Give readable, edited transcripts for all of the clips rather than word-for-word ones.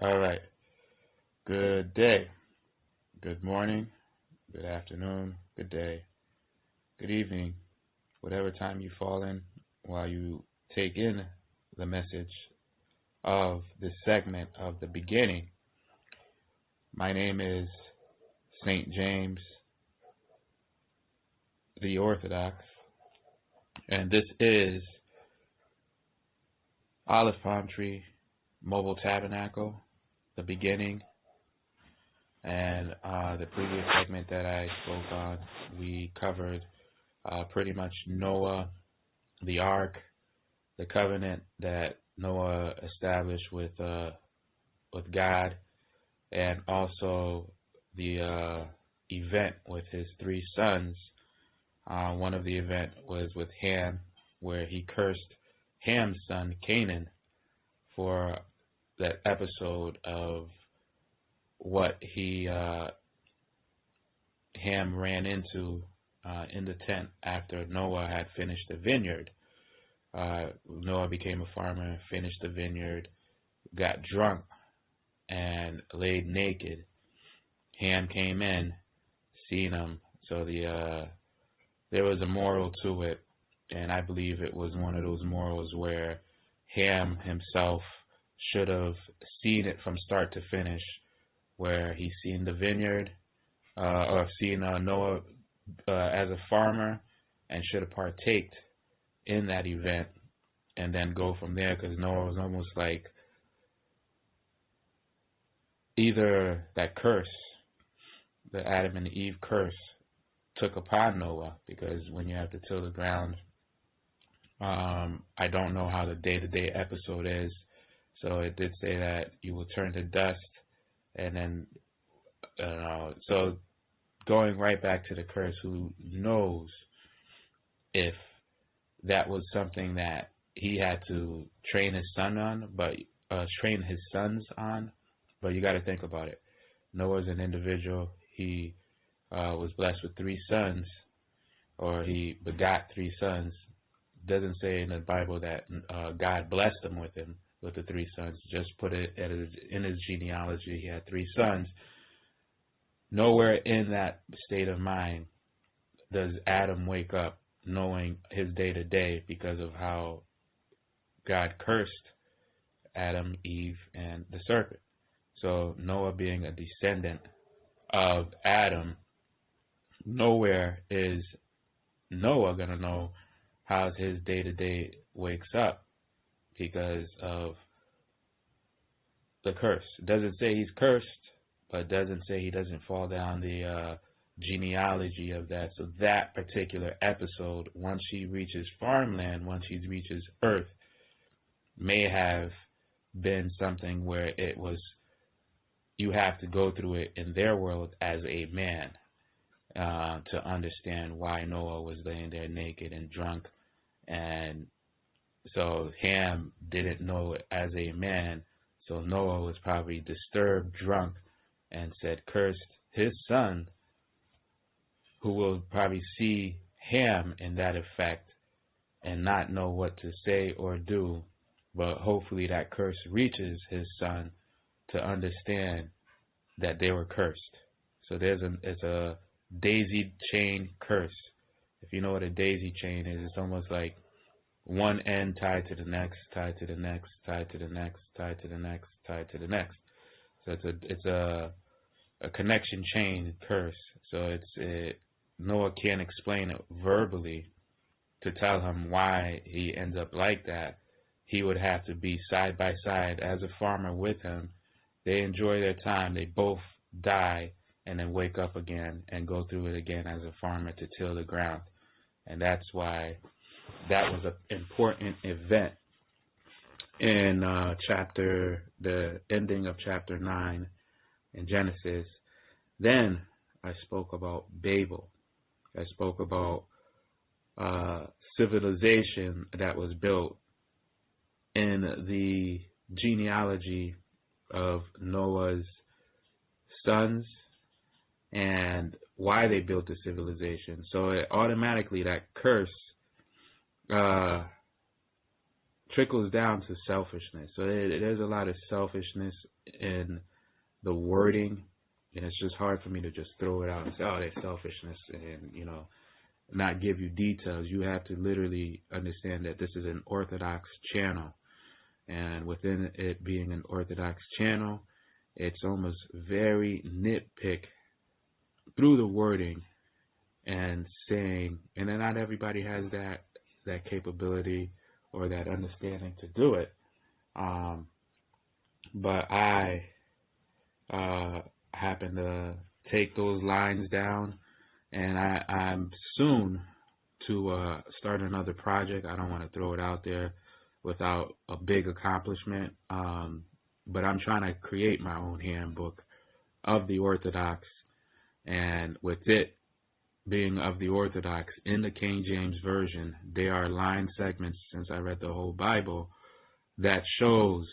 All right. Good day. Good morning. Good afternoon. Good day. Good evening. Whatever time you fall in while you take in the message of this segment of the beginning. My name is St. James the Orthodox, and this is Olive Palm Tree Mobile Tabernacle, the beginning. And the previous segment that I spoke on, we covered pretty much Noah, the ark, the covenant that Noah established with God, and also the event with his three sons. One of the event was with Ham, where he cursed Ham's son Canaan for that episode of what Ham ran into in the tent after Noah had finished the vineyard. Noah became a farmer, finished the vineyard, got drunk, and laid naked. Ham came in, seen him. So there was a moral to it, and I believe it was one of those morals where Ham himself should have seen it from start to finish, where he seen the vineyard, or seen Noah as a farmer, and should have partaked in that event, and then go from there, because Noah was almost like either that curse, the Adam and Eve curse, took upon Noah, because when you have to till the ground, I don't know how the day-to-day episode is, so it did say that you will turn to dust, and then, so going right back to the curse, who knows if that was something that he had to train his son on, but train his sons on. But you got to think about it. Noah's an individual. He was blessed with three sons, or he begot three sons. Doesn't say in the Bible that God blessed him with the three sons. Just put it in his genealogy. He had three sons. Nowhere in that state of mind does Adam wake up knowing his day-to-day because of how God cursed Adam, Eve, and the serpent. So Noah being a descendant of Adam, nowhere is Noah going to know how his day-to-day wakes up because of the curse. It doesn't say he's cursed, but it doesn't say he doesn't fall down the genealogy of that. So that particular episode, once he reaches farmland, once he reaches earth, may have been something where it was, you have to go through it in their world as a man to understand why Noah was laying there naked and drunk. And so Ham didn't know it as a man, so Noah was probably disturbed, drunk, and said, cursed his son, who will probably see Ham in that effect and not know what to say or do, but hopefully that curse reaches his son to understand that they were cursed. So it's a daisy chain curse. If you know what a daisy chain is, it's almost like one end tied to the next, tied to the next, tied to the next, tied to the next, tied to the next. So it's a connection chain curse. So Noah can't explain it verbally to tell him why he ends up like that. He would have to be side by side as a farmer with him. They enjoy their time. They both die and then wake up again and go through it again as a farmer to till the ground. And that's why that was an important event in the ending of chapter 9 in Genesis. Then I spoke about Babel. I spoke about civilization that was built in the genealogy of Noah's sons and why they built the civilization. So automatically that curse trickles down to selfishness. So there's a lot of selfishness in the wording, and it's just hard for me to just throw it out and say, oh, there's selfishness, and not give you details. You have to literally understand that this is an Orthodox channel, and within it being an Orthodox channel, it's almost very nitpick through the wording and saying, and then not everybody has that capability or that understanding to do it. But I happen to take those lines down, and I'm soon to start another project. I don't want to throw it out there without a big accomplishment, but I'm trying to create my own handbook of the Orthodox, and with it being of the Orthodox in the King James Version, there are line segments, since I read the whole Bible, that shows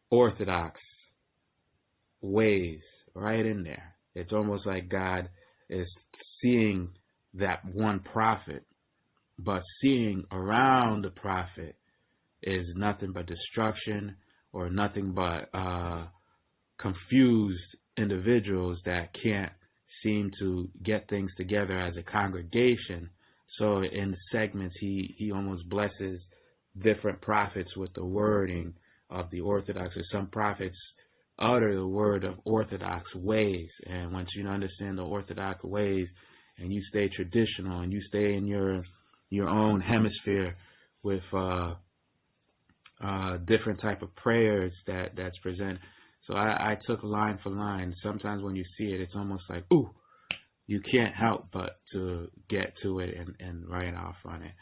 Orthodox ways right in there. It's almost like God is seeing that one prophet, but seeing around the prophet is nothing but destruction, or nothing but confused individuals that can't seem to get things together as a congregation. So in segments, he almost blesses different prophets with the wording of the Orthodox, or some prophets utter the word of Orthodox ways. And once you understand the Orthodox ways, and you stay traditional, and you stay in your own hemisphere with different type of prayers that's present. So I took line for line. Sometimes when you see it, it's almost like, ooh, you can't help but to get to it and write off on it.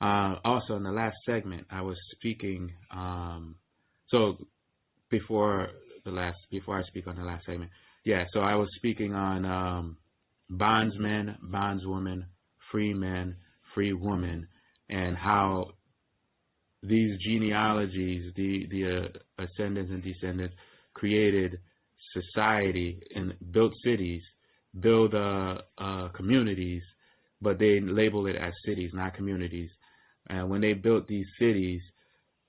Also, in the last segment, I was speaking. So before I speak on the last segment, so I was speaking on bondsmen, bondswomen, free men, free women, and how these genealogies, the ascendants and descendants, created society and built cities, build communities, but they label it as cities, not communities. And when they built these cities,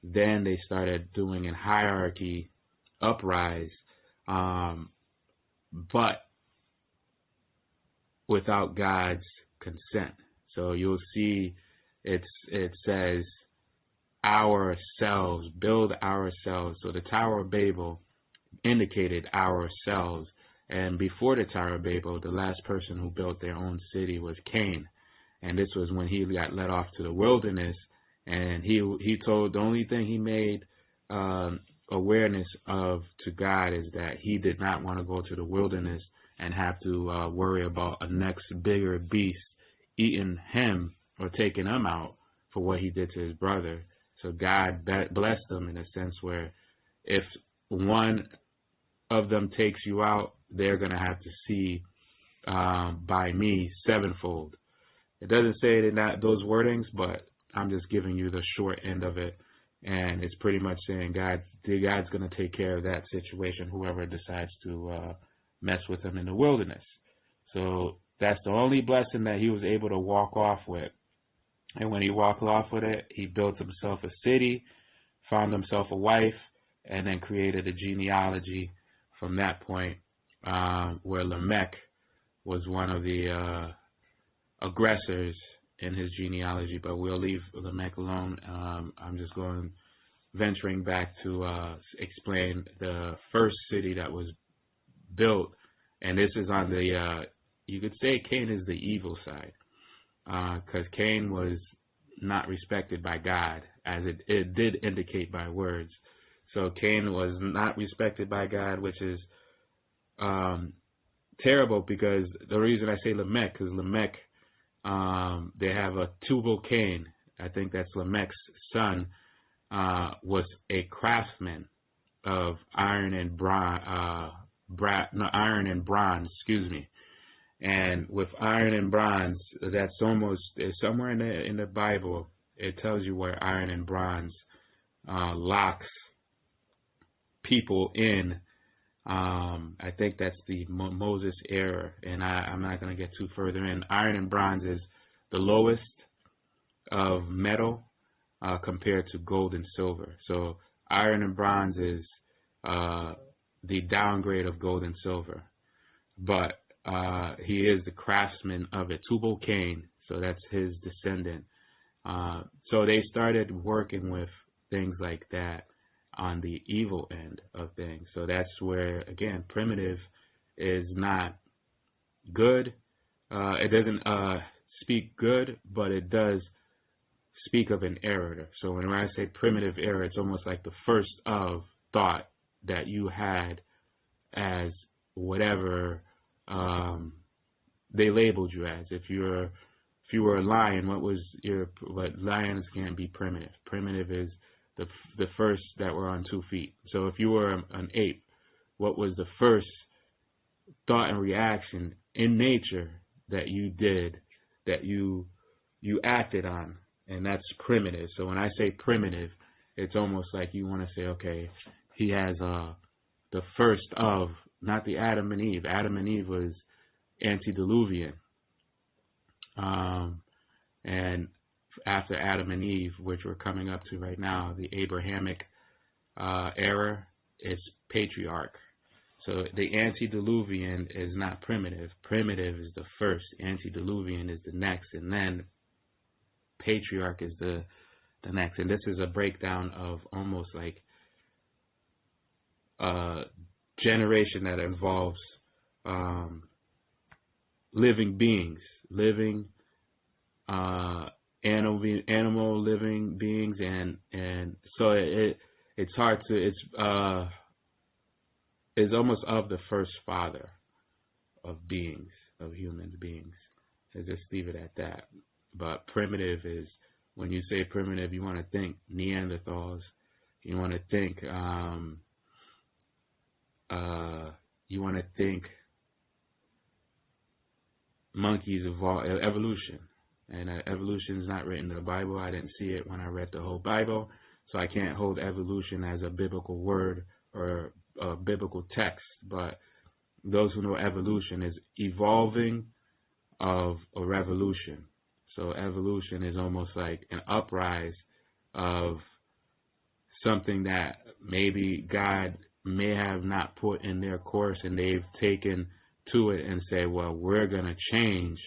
then they started doing a hierarchy uprise, but without God's consent. So you'll see it says ourselves, build ourselves. So the Tower of Babel indicated ourselves. And before the Tower of Babel, the last person who built their own city was Cain. And this was when he got led off to the wilderness. And he told, the only thing he made awareness of to God is that he did not want to go to the wilderness and have to worry about a next bigger beast eating him or taking him out for what he did to his brother. So God blessed him in a sense where if one of them takes you out, they're going to have to see by me sevenfold. It doesn't say it in those wordings, but I'm just giving you the short end of it. And it's pretty much saying God's going to take care of that situation, whoever decides to mess with him in the wilderness. So that's the only blessing that he was able to walk off with. And when he walked off with it, he built himself a city, found himself a wife, and then created a genealogy from that point, where Lamech was one of the aggressors in his genealogy. But we'll leave Lamech alone. I'm just venturing back to explain the first city that was built. And this is on the, you could say Cain is the evil side, because Cain was not respected by God, as it did indicate by words. So Cain was not respected by God, which is terrible, because the reason I say Lamech, because Lamech, they have a Tubal Cain, I think that's Lamech's son, was a craftsman of iron and bronze, excuse me. And with iron and bronze, that's almost somewhere in the Bible. It tells you where iron and bronze locks people in. I think that's the Moses era, and I'm not going to get too further in. Iron and bronze is the lowest of metal, compared to gold and silver. So iron and bronze is the downgrade of gold and silver. But he is the craftsman of it. Tubal Cain, so that's his descendant. So they started working with things like that on the evil end of things. So that's where, again, primitive is not good. It doesn't speak good, but it does speak of an error. So when I say primitive error, it's almost like the first of thought that you had as whatever they labeled you as. If you were a lion, what lions can't be primitive. Primitive is the first that were on 2 feet. So if you were an ape, what was the first thought and reaction in nature that you did, that you acted on? And that's primitive. So when I say primitive, it's almost like you want to say, okay, he has the first of, not the Adam and Eve. Adam and Eve was antediluvian. And after Adam and Eve, which we're coming up to right now, the Abrahamic era, is patriarch. So the antediluvian is not primitive. Primitive is the first. Antediluvian is the next. And then patriarch is the next. And this is a breakdown of almost like a generation that involves living beings, living animal living beings, and so it's hard to, it's almost of the first father of beings, of human beings. So just leave it at that. But primitive is, when you say primitive, you want to think Neanderthals, you want to think monkeys evolve, evolution. And evolution is not written in the Bible. I didn't see it when I read the whole Bible, so I can't hold evolution as a biblical word or a biblical text. But those who know evolution is evolving of a revolution. So evolution is almost like an uprise of something that maybe God may have not put in their course, and they've taken to it and say, well, we're going to change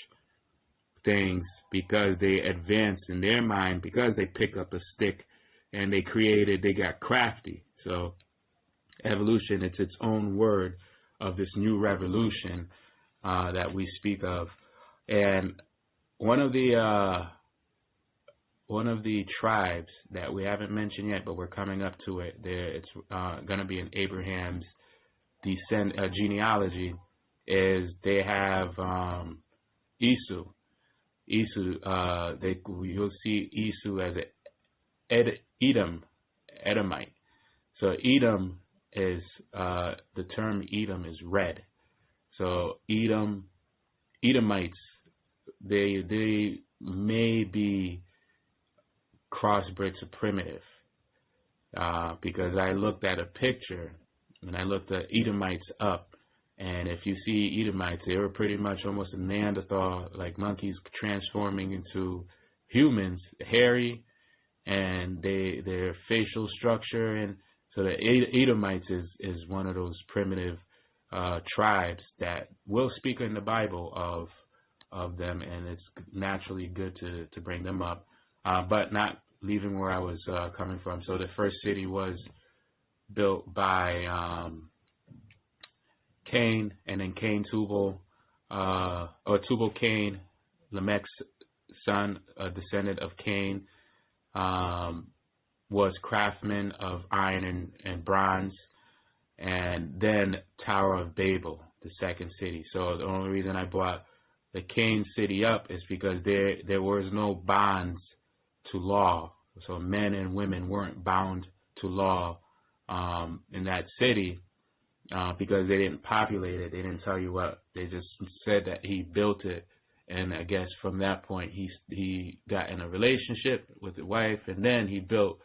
things because they advanced in their mind, because they picked up a stick and they got crafty. So evolution, it's its own word of this new revolution that we speak of. And one of the tribes that we haven't mentioned yet, but we're coming up to it, it's going to be in Abraham's genealogy, is they have Esau. You'll see Esau as Edomite. So Edom is, the term Edom is red. So Edomites, they may be crossbred to primitive, because I looked at a picture and I looked the Edomites up, and if you see Edomites, they were pretty much almost a Neanderthal, like monkeys transforming into humans, hairy, and their facial structure, and so the Edomites is one of those primitive tribes that will speak in the Bible of them, and it's naturally good to bring them up, but not leaving where I was coming from. So the first city was built by Cain, and then Tubal Cain, Lamech's son, a descendant of Cain, was craftsman of iron and bronze, and then Tower of Babel, the second city. So the only reason I brought the Cain city up is because there was no bonds to law. So men and women weren't bound to law in that city, because they didn't populate it. They didn't tell you what. They just said that he built it, and I guess from that point he got in a relationship with the wife, and then he built.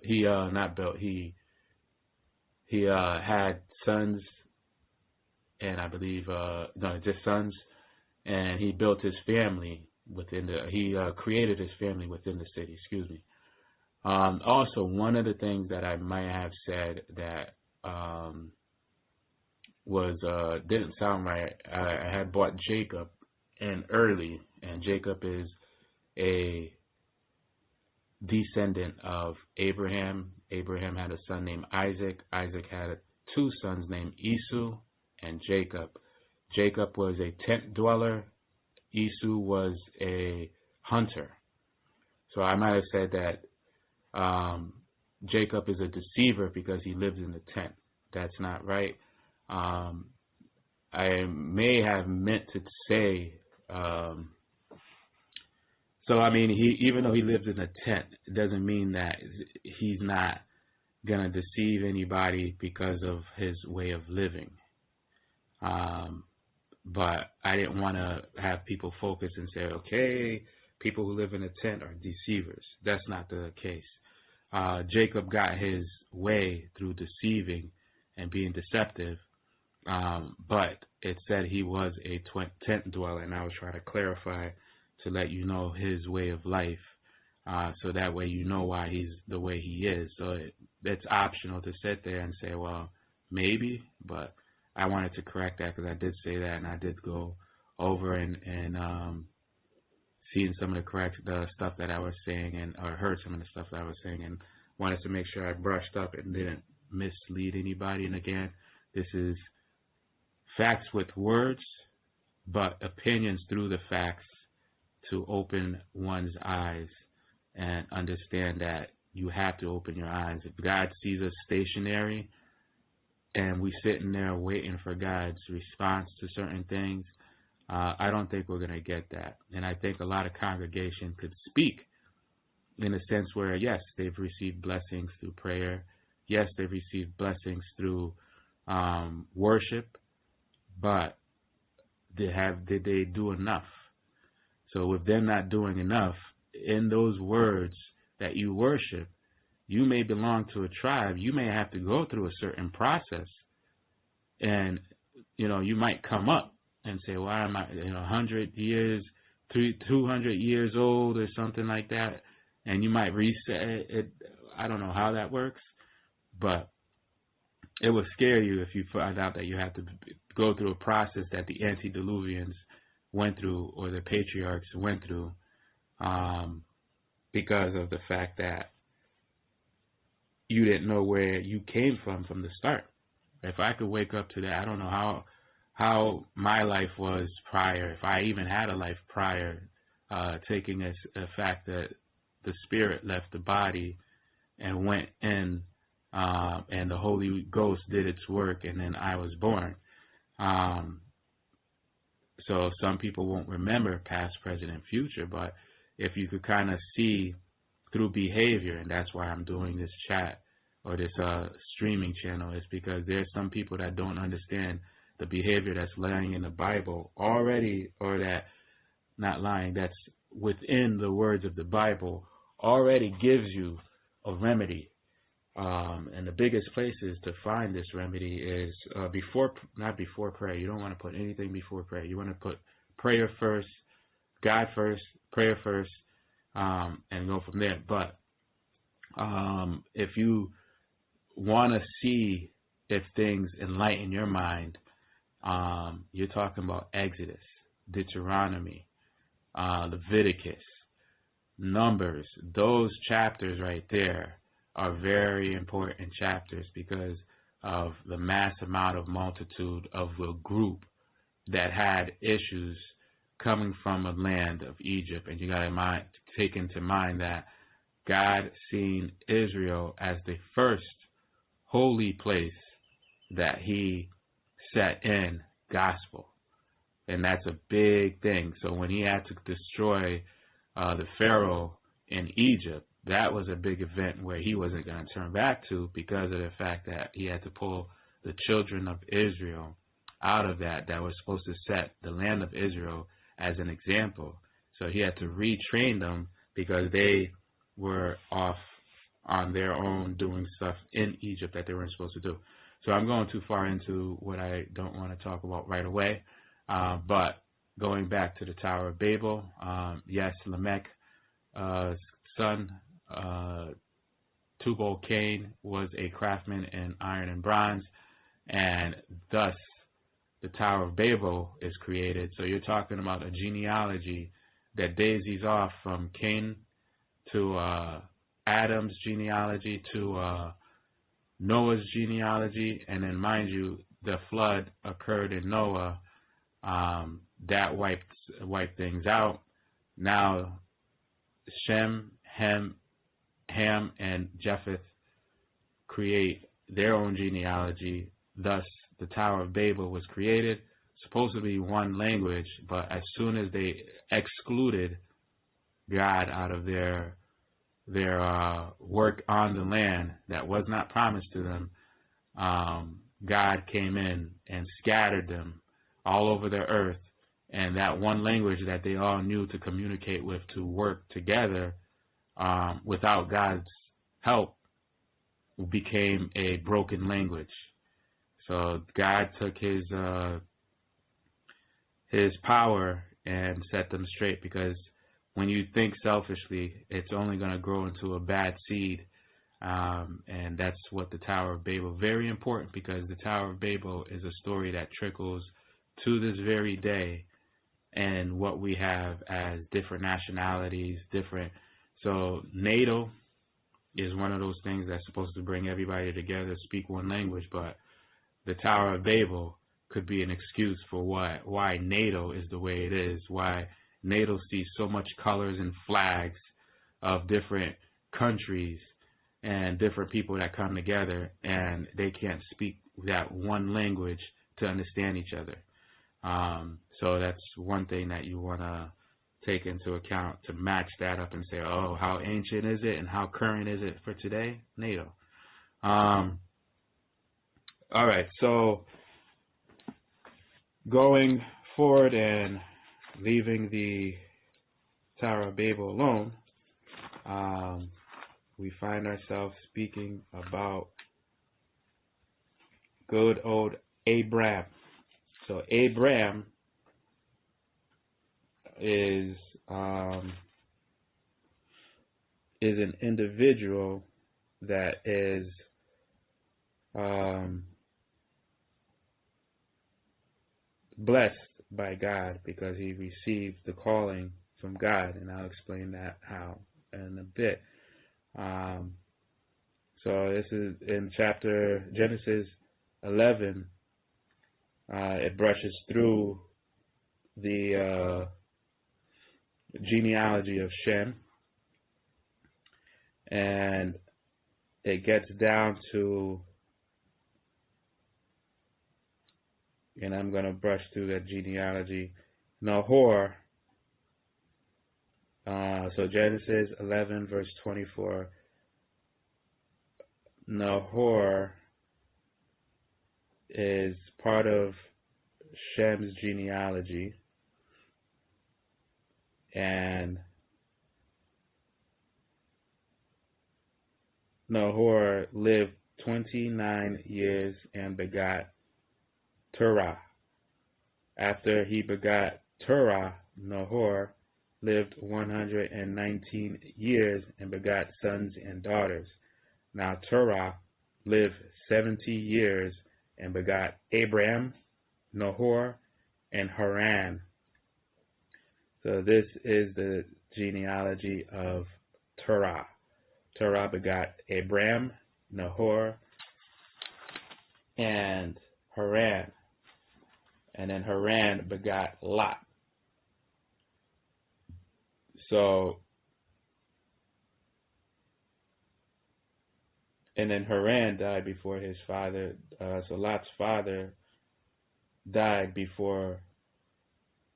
He had sons, and I believe just sons, and he built his family within he created his family within the city. Excuse me. Also, one of the things that I might have said that was didn't sound right. I had bought Jacob in early, and Jacob is a descendant of Abraham. Abraham had a son named Isaac. Isaac had two sons named Esau and Jacob. Jacob was a tent dweller. Esau was a hunter. So I might have said that Jacob is a deceiver because he lives in the tent. That's not right. I may have meant to say, so I mean, even though he lives in a tent, it doesn't mean that he's not gonna deceive anybody because of his way of living. But I didn't want to have people focus and say, okay, people who live in a tent are deceivers. That's not the case. Jacob got his way through deceiving and being deceptive, but it said he was a tent dweller, and I was trying to clarify to let you know his way of life, so that way you know why he's the way he is. So it's optional to sit there and say, well, maybe, but I wanted to correct that because I did say that, and I did go over and seen some of the stuff that I was saying, and or heard some of the stuff that I was saying, and wanted to make sure I brushed up and didn't mislead anybody. And again, this is facts with words, but opinions through the facts to open one's eyes and understand that you have to open your eyes. If God sees us stationary and we sitting there waiting for God's response to certain things, I don't think we're going to get that. And I think a lot of congregation could speak in a sense where, yes, they've received blessings through prayer. Yes, they've received blessings through worship, but did they do enough? So with them not doing enough, in those words that you worship, you may belong to a tribe. You may have to go through a certain process, and you might come up and say, "Why am I 100 years, 200 years old, or something like that?" And you might reset it. I don't know how that works, but it would scare you if you find out that you have to go through a process that the antediluvians went through or the patriarchs went through, because of the fact that you didn't know where you came from the start. If I could wake up to that, I don't know how my life was prior, if I even had a life prior, taking as a fact that the spirit left the body and went in, and the Holy Ghost did its work, and then I was born. So some people won't remember past, present, and future, but if you could kind of see through behavior, and that's why I'm doing this chat or this streaming channel, is because there's some people that don't understand the behavior that's lying in the Bible already, or that, not lying, that's within the words of the Bible, already gives you a remedy. And the biggest places to find this remedy is not before prayer. You don't want to put anything before prayer. You want to put prayer first, God first, prayer first, and go from there. But if you want to see if things enlighten your mind, you're talking about Exodus, Deuteronomy, Leviticus, Numbers. Those chapters right there are very important chapters because of the mass amount of multitude of a group that had issues coming from a land of Egypt. And you got to take into mind that God seen Israel as the first holy place that he set in gospel. And that's a big thing. So when he had to destroy the Pharaoh in Egypt, that was a big event where he wasn't going to turn back to, because of the fact that he had to pull the children of Israel out of that was supposed to set the land of Israel as an example. So he had to retrain them because they were off on their own doing stuff in Egypt that they weren't supposed to do. So I'm going too far into what I don't want to talk about right away. But going back to the Tower of Babel, yes, Lamech's son Tubal-Cain was a craftsman in iron and bronze, and thus the Tower of Babel is created. So you're talking about a genealogy that daisies off from Cain to Adam's genealogy to Noah's genealogy, and then mind you, the flood occurred in Noah. That wiped things out. Now Shem, Ham, and Japheth create their own genealogy. Thus, the Tower of Babel was created. Supposed to be one language, but as soon as they excluded God out of their work on the land that was not promised to them, God came in and scattered them all over the earth, and that one language that they all knew to communicate with, to work together, without God's help, became a broken language. So God took his power and set them straight, because when you think selfishly, it's only going to grow into a bad seed. And that's what the Tower of Babel, very important, because the Tower of Babel is a story that trickles to this very day, and what we have as different nationalities, so NATO is one of those things that's supposed to bring everybody together, speak one language, but the Tower of Babel could be an excuse for why NATO is the way it is, why NATO sees so much colors and flags of different countries and different people that come together, and they can't speak that one language to understand each other. So that's one thing that you want to take into account to match that up and say, oh, how ancient is it and how current is it for today? NATO. All right, so going forward and leaving the Tower of Babel alone, we find ourselves speaking about good old Abraham. So Abraham is an individual that is blessed by God, because he received the calling from God, and I'll explain that how in a bit. So this is in Genesis 11. It brushes through the genealogy of Shem, and it gets down to, and I'm going to brush through that genealogy, Nahor. So Genesis 11 verse 24, Nahor is part of Shem's genealogy, and Nahor lived 29 years and begot Terah. After he begot Terah, Nahor lived 119 years and begot sons and daughters. Now Terah lived 70 years and begot Abraham, Nahor, and Haran. So this is the genealogy of Terah. Terah begot Abraham, Nahor, and Haran. And then Haran begot Lot. So, and then Haran died before his father. So Lot's father died before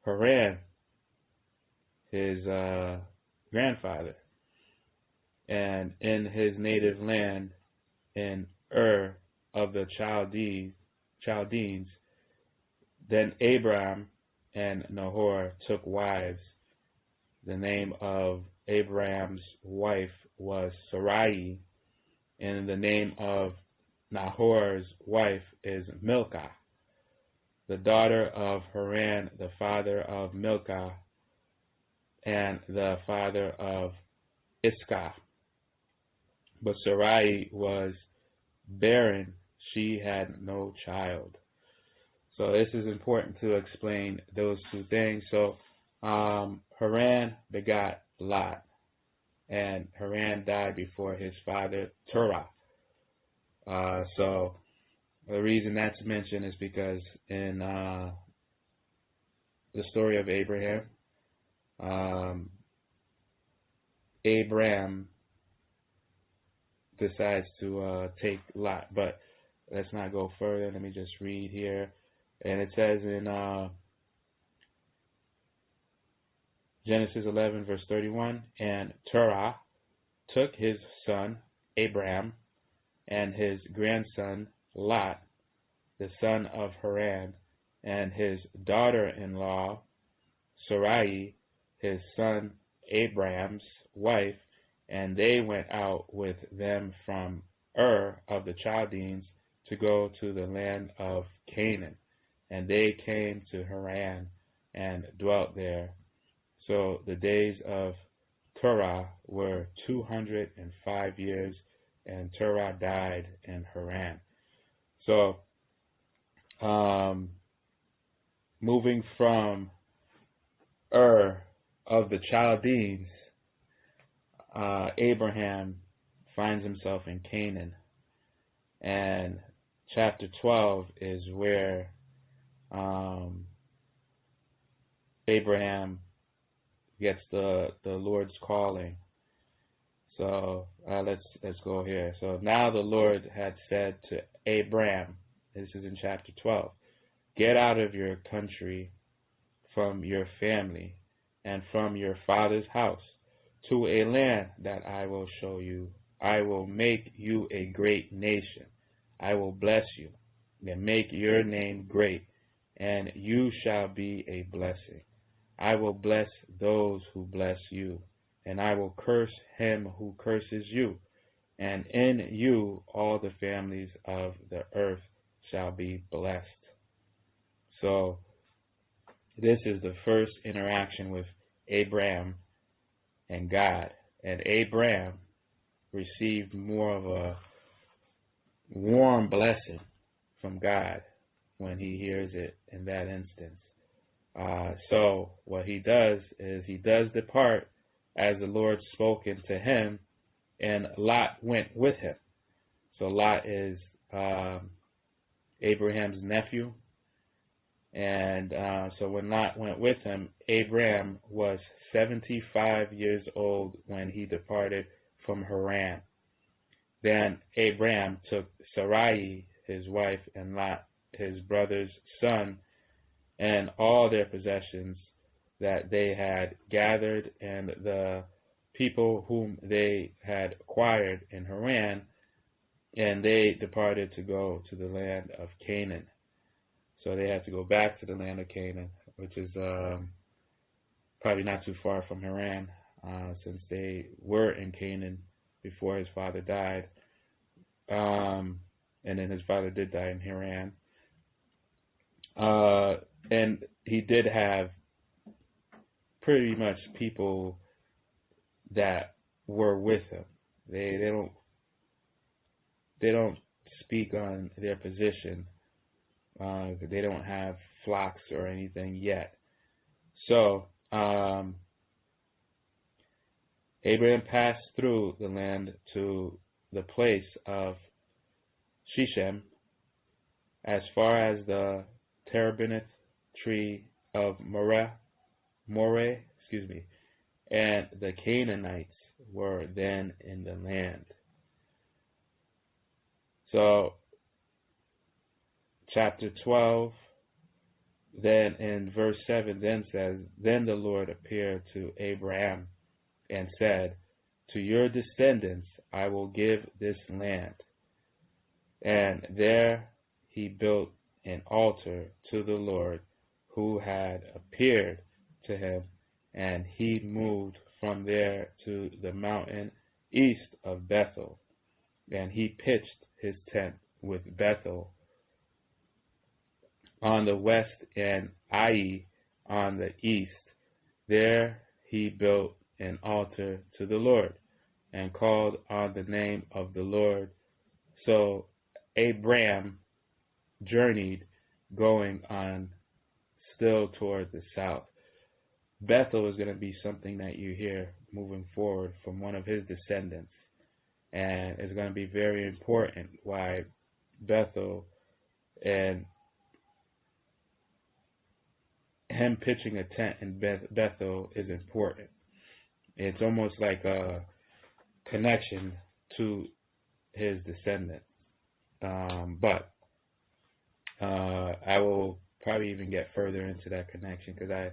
Haran, his grandfather. And in his native land, in Ur of the Chaldeans, then Abraham and Nahor took wives. The name of Abraham's wife was Sarai, and the name of Nahor's wife is Milcah, the daughter of Haran, the father of Milcah, and the father of Iscah. But Sarai was barren, she had no child. So this is important to explain those two things. So Haran begot Lot, and Haran died before his father Terah. So the reason that's mentioned is because in the story of Abraham, Abraham decides to take Lot. But let's not go further. Let me just read here. And it says in Genesis 11, verse 31, and Terah took his son Abraham and his grandson Lot, the son of Haran, and his daughter-in-law Sarai, his son Abraham's wife, and they went out with them from Ur of the Chaldeans to go to the land of Canaan. And they came to Haran and dwelt there. So the days of Terah were 205 years, and Terah died in Haran. So, moving from Ur of the Chaldeans, Abraham finds himself in Canaan. And chapter 12 is where Abraham gets the Lord's calling. So let's go here. So now the Lord had said to Abraham, this is in chapter 12, get out of your country, from your family, and from your father's house, to a land that I will show you. I will make you a great nation. I will bless you and make your name great, and you shall be a blessing. I will bless those who bless you, and I will curse him who curses you. And in you all the families of the earth shall be blessed. So this is the first interaction with Abraham and God. And Abraham received more of a warm blessing from God when he hears it in that instance. So what he does is he does depart as the Lord spoken to him, and Lot went with him. So Lot is Abraham's nephew. And so when Lot went with him, Abraham was 75 years old when he departed from Haran. Then Abraham took Sarai, his wife, and Lot, his brother's son, and all their possessions that they had gathered, and the people whom they had acquired in Haran, and they departed to go to the land of Canaan. So they had to go back to the land of Canaan, which is probably not too far from Haran, since they were in Canaan before his father died. And then his father did die in Haran. And he did have pretty much people that were with him. They don't speak on their position. They don't have flocks or anything yet. So Abraham passed through the land to the place of Shechem, as far as the terebinth tree of Moreh, and the Canaanites were then in the land. So, chapter 12, then in verse 7, then says, then the Lord appeared to Abraham and said, to your descendants I will give this land. And there he built an altar to the Lord who had appeared to him, and he moved from there to the mountain east of Bethel, and he pitched his tent with Bethel on the west and Ai on the east. There he built an altar to the Lord, and called on the name of the Lord. So Abram journeyed, going on still toward the south. Bethel is going to be something that you hear moving forward from one of his descendants. And it's going to be very important why Bethel and him pitching a tent in Bethel is important. It's almost like a connection to his descendant. But I will probably even get further into that connection because I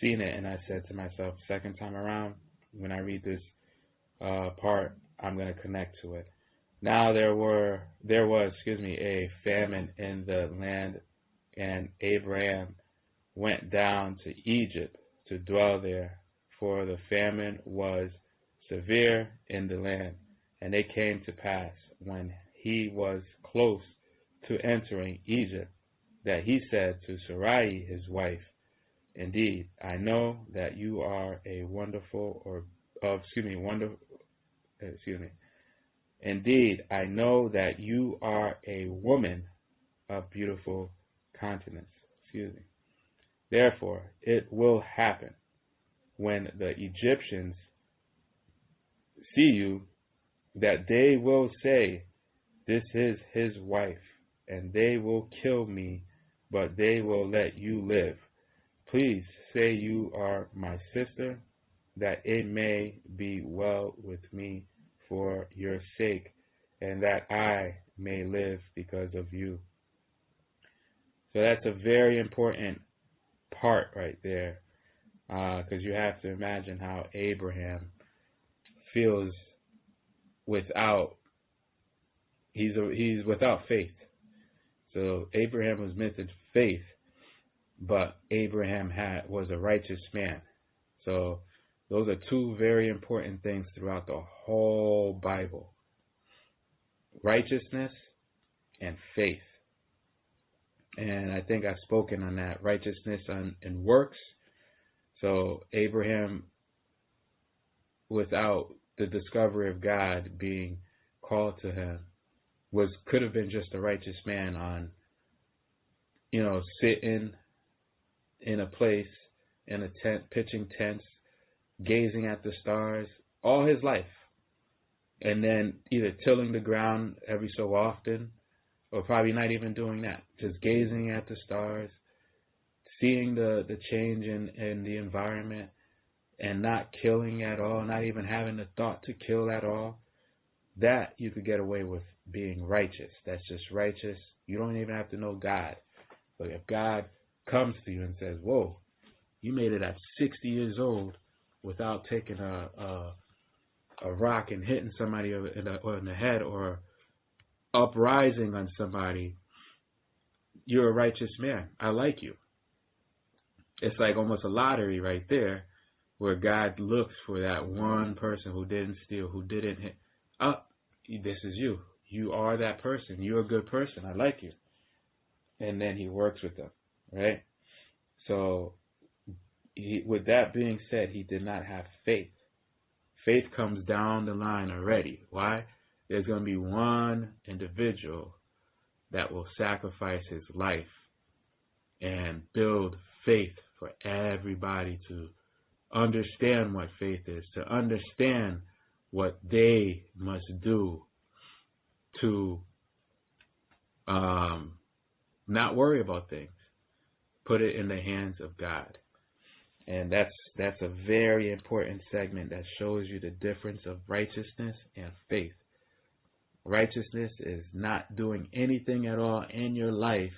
seen it and I said to myself, second time around, when I read this part, I'm going to connect to it. Now there was a famine in the land, and Abraham went down to Egypt to dwell there, for the famine was severe in the land. And it came to pass, when he was close to entering Egypt, that he said to Sarai his wife, Indeed, I know that you are a Indeed, I know that you are a woman of beautiful countenance. Therefore, it will happen when the Egyptians see you that they will say, This is his wife, and they will kill me, but they will let you live. Please say you are my sister, that it may be well with me for your sake, and that I may live because of you. So that's a very important part right there, because you have to imagine how Abraham feels he's without faith. So Abraham was missing faith, but Abraham was a righteous man. So those are two very important things throughout the whole Bible: righteousness and faith. And I think I've spoken on that, righteousness and works. So Abraham, without the discovery of God being called to him, could have been just a righteous man on, sitting in a place, in a tent, pitching tents, gazing at the stars all his life, and then either tilling the ground every so often, or probably not even doing that, just gazing at the stars, seeing the change in the environment, and not killing at all, not even having the thought to kill at all. That you could get away with being righteous. That's just righteous. You don't even have to know God. But if God comes to you and says, whoa, you made it at 60 years old without taking a rock and hitting somebody in the head, or uprising on somebody, you're a righteous man. I like you. It's like almost a lottery right there, where God looks for that one person who didn't steal, who didn't hit. This is you. You are that person. You're a good person. I like you. And then he works with them, right? So with that being said, he did not have faith. Faith comes down the line already. Why? There's going to be one individual that will sacrifice his life and build faith for everybody to understand what faith is, to understand what they must do to not worry about things. Put it in the hands of God. And that's a very important segment that shows you the difference of righteousness and faith. Righteousness is not doing anything at all in your life,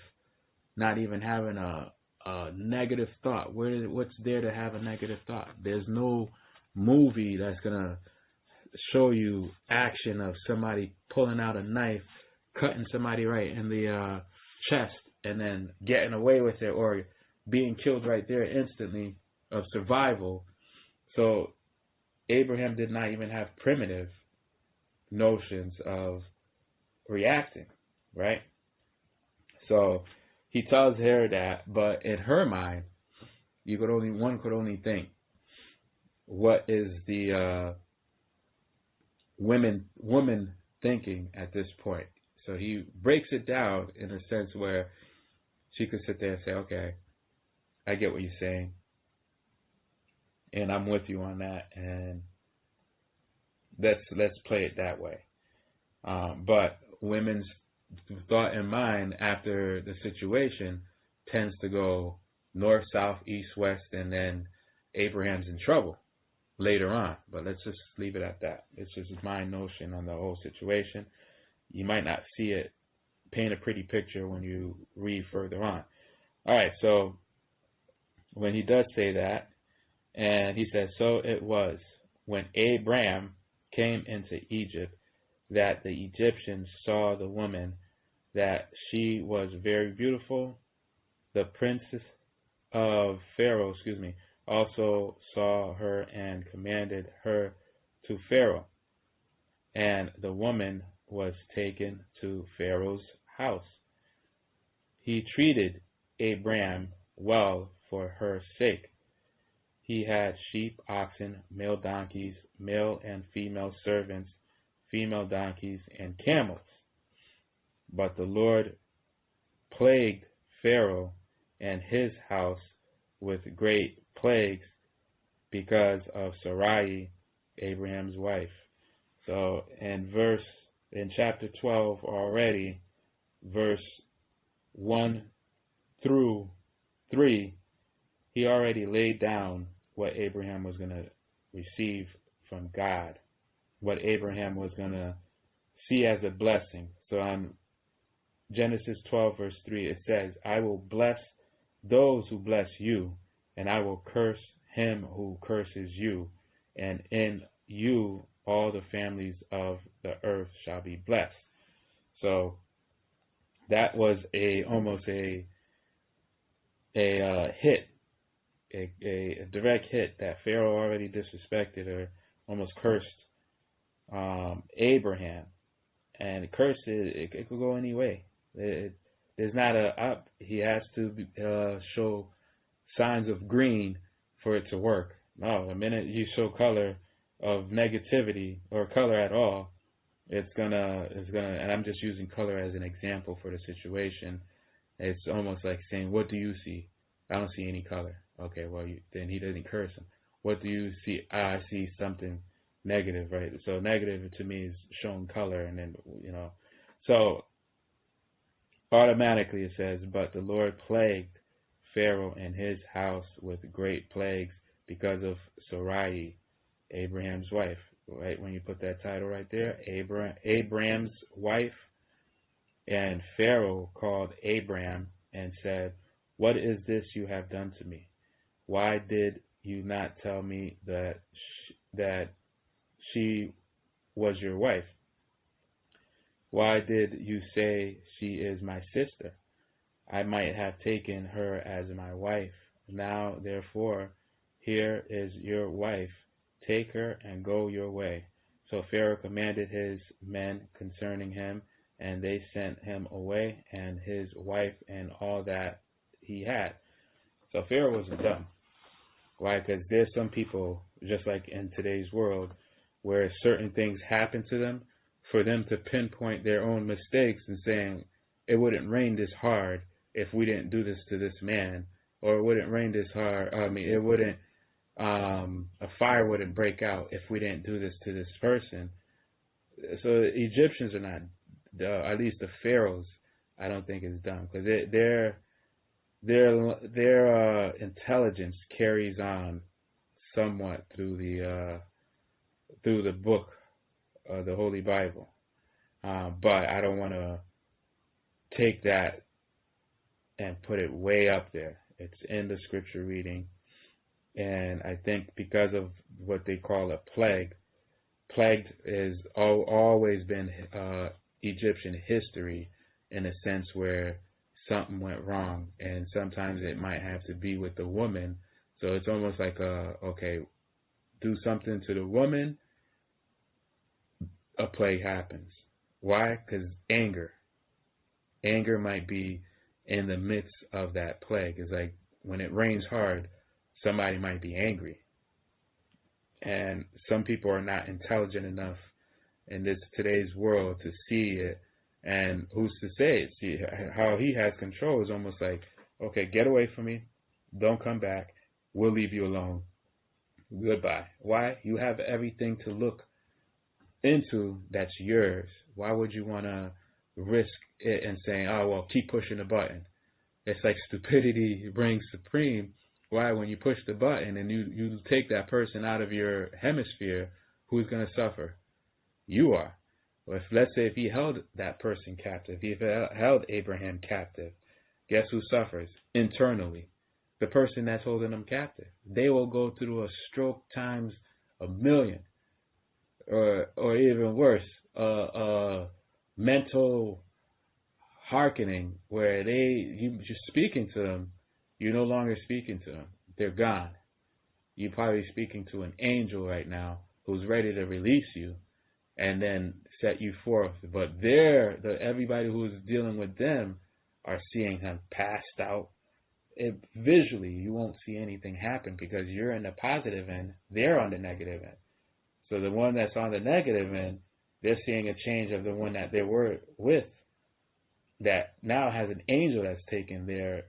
not even having a negative thought. What's there to have a negative thought? There's no movie that's going to show you action of somebody pulling out a knife, cutting somebody right in the chest, and then getting away with it, or being killed right there instantly, of survival. So Abraham did not even have primitive notions of reacting, right? So he tells her that, but in her mind, one could only think, what is the woman thinking at this point. So he breaks it down in a sense where she could sit there and say, okay, I get what you're saying, and I'm with you on that, and let's play it that way. But women's thought and mind after the situation tends to go north, south, east, west, and then Abraham's in trouble later on. But let's just leave it at that. It's just my notion on the whole situation. You might not see it paint a pretty picture when you read further on. All right, so when he does say that, and he says, so it was when Abram came into Egypt that the Egyptians saw the woman, that she was very beautiful. The princess of Pharaoh, also saw her and commanded her to Pharaoh. And the woman was taken to Pharaoh's house. He treated Abram well for her sake. He had sheep, oxen, male donkeys, male and female servants, female donkeys, and camels. But the Lord plagued Pharaoh and his house with great plagues because of Sarai, Abraham's wife. So in chapter 12 already, verse 1 through 3, he already laid down what Abraham was going to receive from God, what Abraham was going to see as a blessing. So on Genesis 12 verse 3, it says, I will bless those who bless you, and I will curse him who curses you, and in you all the families of the earth shall be blessed. So that was almost a hit, a direct hit that Pharaoh already disrespected or almost cursed Abraham. And curse, it could go any way. There's not a up. He has to show signs of green for it to work. No, the minute you show color of negativity or color at all, it's gonna, and I'm just using color as an example for the situation. It's almost like saying, what do you see? I don't see any color. Okay, well, then he doesn't curse him. What do you see? I see something negative, right? So negative to me is showing color, and then, so automatically it says, but the Lord plagued Pharaoh and his house with great plagues because of Sarai, Abraham's wife. Right, when you put that title right there, Abraham's wife. And Pharaoh called Abram and said, what is this you have done to me? Why did you not tell me that she was your wife? Why did you say she is my sister? I might have taken her as my wife. Now, therefore, here is your wife. Take her and go your way. So Pharaoh commanded his men concerning him, and they sent him away, and his wife, and all that he had. So Pharaoh wasn't dumb. Why? Because there's some people, just like in today's world, where certain things happen to them, for them to pinpoint their own mistakes and saying, it wouldn't rain this hard if we didn't do this to this man, or it wouldn't rain this hard, it wouldn't, a fire wouldn't break out if we didn't do this to this person. So the Egyptians are not, at least the pharaohs, I don't think is dumb, because their intelligence carries on somewhat through the book, the Holy Bible. But I don't want to take that and put it way up there. It's in the scripture reading. And I think because of what they call a plague is always been Egyptian history, in a sense where something went wrong, and sometimes it might have to be with the woman. So it's almost like okay, do something to the woman, a plague happens. Why? Because anger might be in the midst of that plague. It's like when it rains hard, somebody might be angry. And some people are not intelligent enough in this today's world to see it. And who's to say it? See how he has control is almost like, okay, get away from me, don't come back, we'll leave you alone. Goodbye. Why? You have everything to look into that's yours. Why would you want to risk it and saying, oh, well, keep pushing the button? It's like stupidity reigns supreme. Why? When you push the button and you take that person out of your hemisphere, who's going to suffer? You are. Well, let's say if he held that person captive, if he held Abraham captive, guess who suffers internally? The person that's holding them captive. They will go through a stroke times a million, or even worse, mental hearkening, where you're speaking to them, you're no longer speaking to them. They're gone. You're probably speaking to an angel right now who's ready to release you and then set you forth. But everybody who's dealing with them are seeing him passed out. Visually, you won't see anything happen because you're in the positive end, they're on the negative end. So the one that's on the negative end, they're seeing a change of the one that they were with, that now has an angel that's taken their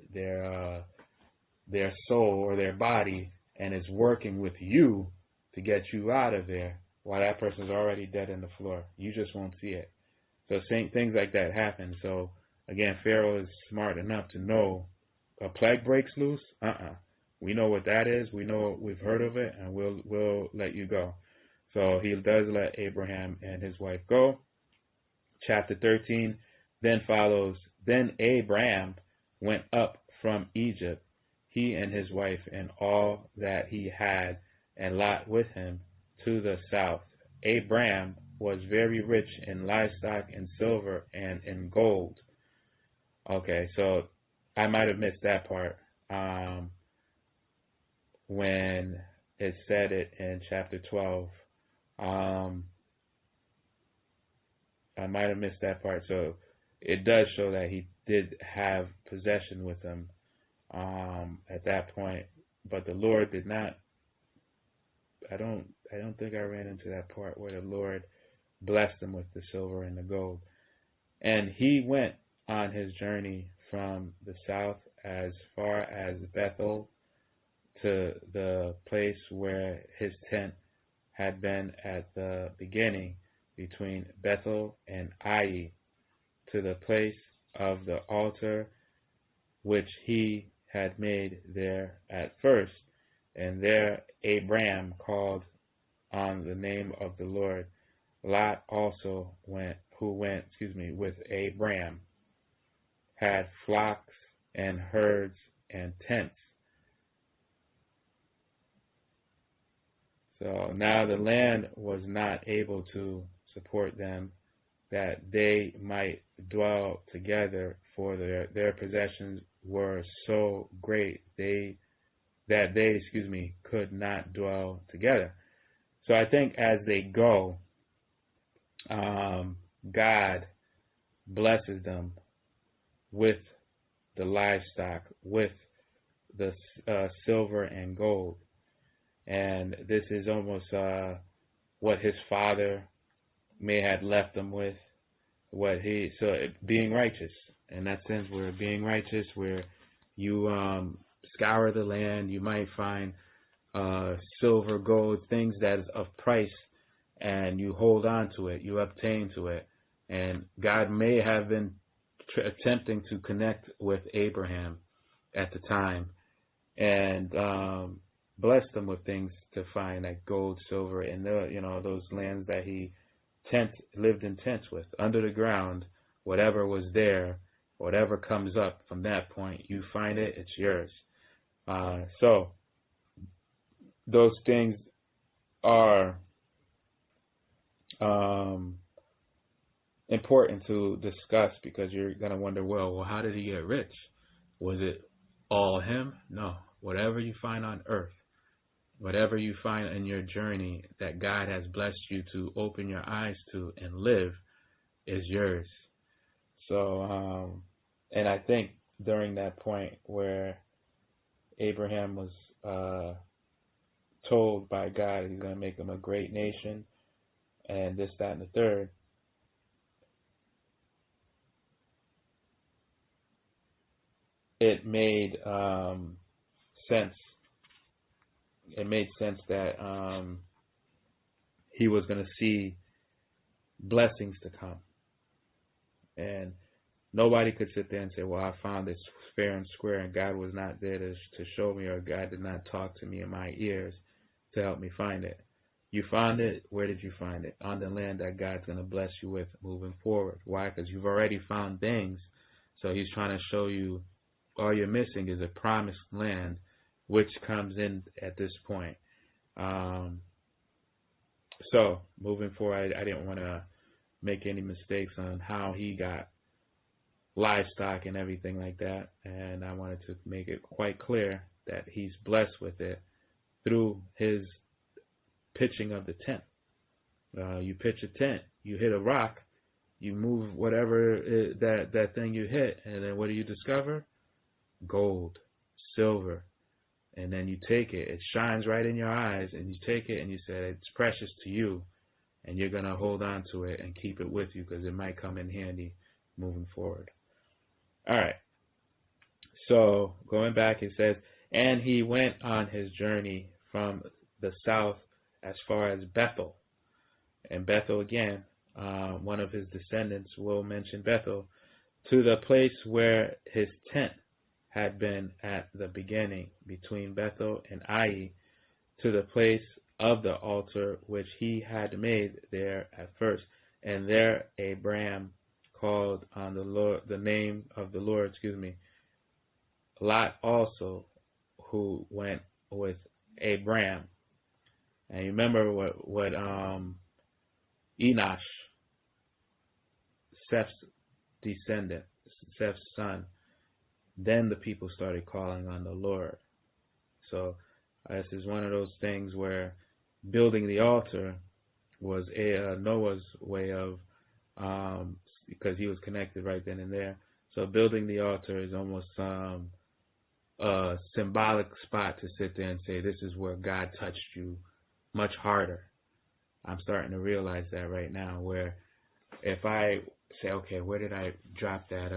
soul or their body and is working with you to get you out of there, while that person's already dead on the floor. You just won't see it. So things like that happen. So again, Pharaoh is smart enough to know a plague breaks loose. We know what that is. We've heard of it, and we'll let you go. So he does let Abraham and his wife go. Chapter 13 then follows. Then Abraham went up from Egypt, he and his wife and all that he had, and Lot with him, to the south. Abraham was very rich in livestock and silver and in gold. Okay, so I might have missed that part when it said it in chapter 12. I might have missed that part. So it does show that he did have possession with him at that point, but the Lord did not. I don't think I ran into that part where the Lord blessed him with the silver and the gold. And he went on his journey from the south as far as Bethel, to the place where his tent had been at the beginning, between Bethel and Ai, to the place of the altar which he had made there at first. And there Abraham called on the name of the Lord. Lot also who went with Abraham, had flocks and herds and tents. So now the land was not able to support them, that they might dwell together, for their possessions were so great that they could not dwell together. So I think as they go, God blesses them with the livestock, with the silver and gold. And this is almost what his father may have left them with, being righteous. In that sense, where being righteous, where you scour the land, you might find silver, gold, things that is of price, and you hold on to it, you obtain to it. And God may have been attempting to connect with Abraham at the time, and blessed them with things to find, like gold, silver, and those lands that he lived in tents with, under the ground. Whatever was there, whatever comes up from that point, you find it, it's yours. So those things are important to discuss, because you're going to wonder, well, how did he get rich? Was it all him? No. Whatever you find on earth, whatever you find in your journey that God has blessed you to open your eyes to and live, is yours. So, and I think during that point where Abraham was told by God he's going to make him a great nation, and this, that, and the third, it made sense. It made sense that he was going to see blessings to come. And nobody could sit there and say, well, I found this fair and square and God was not there to show me, or God did not talk to me in my ears to help me find it. You found it. Where did you find it? On the land that God's going to bless you with moving forward. Why? Because you've already found things. So he's trying to show you all you're missing is a promised land, which comes in at this point. So moving forward, I didn't want to make any mistakes on how he got livestock and everything like that, and I wanted to make it quite clear that he's blessed with it through his pitching of the tent. You pitch a tent, you hit a rock, you move whatever that thing you hit, and then what do you discover? Gold, silver. And then you take it, it shines right in your eyes, and you take it and you say it's precious to you, and you're going to hold on to it and keep it with you because it might come in handy moving forward. All right. So going back, it says, and he went on his journey from the south as far as Bethel. And Bethel, again, one of his descendants will mention Bethel, to the place where his tent had been at the beginning, between Bethel and Ai, to the place of the altar which he had made there at first. And there Abraham called on the name of the Lord, Lot also, who went with Abraham. And you remember what Enosh, Seth's descendant, Seth's son, then the people started calling on the Lord. So this is one of those things where building the altar was Noah's way of, because he was connected right then and there. So building the altar is almost a symbolic spot to sit there and say, this is where God touched you much harder. I'm starting to realize that right now, where if I say, okay, where did I drop that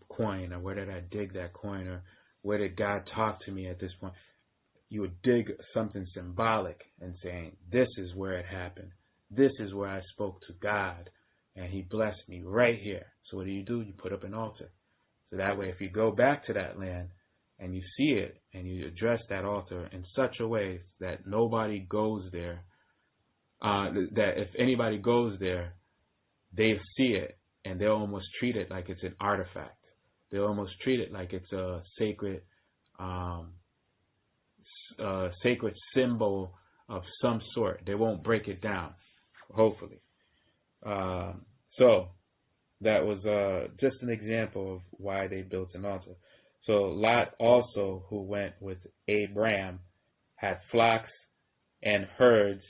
coin, or where did I dig that coin, or where did God talk to me at this point? You would dig something symbolic and saying, this is where it happened. This is where I spoke to God, and he blessed me right here. So what do? You put up an altar. So that way, if you go back to that land and you see it and you address that altar in such a way that nobody goes there, that if anybody goes there, they see it and they'll almost treat it like it's an artifact. They'll almost treat it like it's a sacred symbol of some sort. They won't break it down, hopefully. So that was just an example of why they built an altar. So Lot also, who went with Abraham, had flocks and herds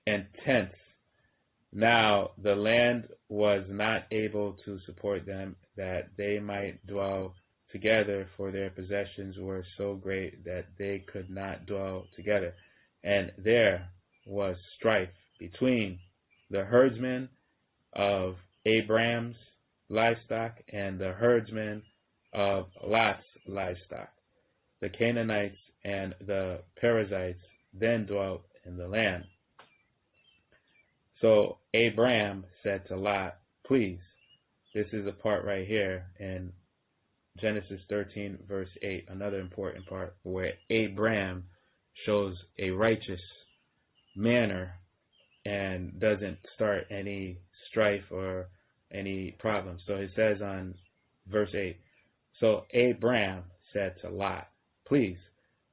and tents. Now the land was not able to support them, that they might dwell together, for their possessions were so great that they could not dwell together. And there was strife between the herdsmen of Abraham's livestock and the herdsmen of Lot's livestock. The Canaanites and the Perizzites then dwelt in the land. So Abraham said to Lot, please, this is a part right here in Genesis 13, verse 8, another important part where Abraham shows a righteous manner and doesn't start any strife or any problems. So it says on verse 8, so Abraham said to Lot, please,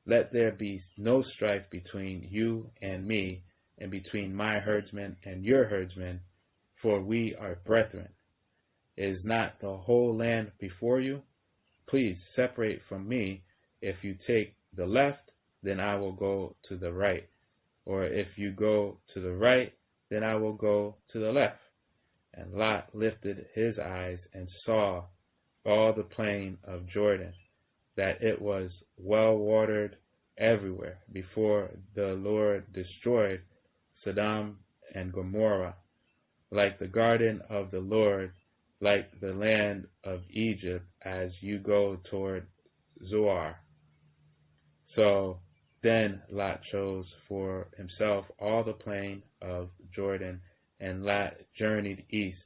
let there be no strife between you and me, and between my herdsmen and your herdsmen, for we are brethren. Is not the whole land before you? Please separate from me. If you take the left, then I will go to the right. Or if you go to the right, then I will go to the left. And Lot lifted his eyes and saw all the plain of Jordan, that it was well watered everywhere, before the Lord destroyed Sodom and Gomorrah like the garden of the Lord, like the land of Egypt, as you go toward Zoar. So then Lot chose for himself all the plain of Jordan, and Lot journeyed east,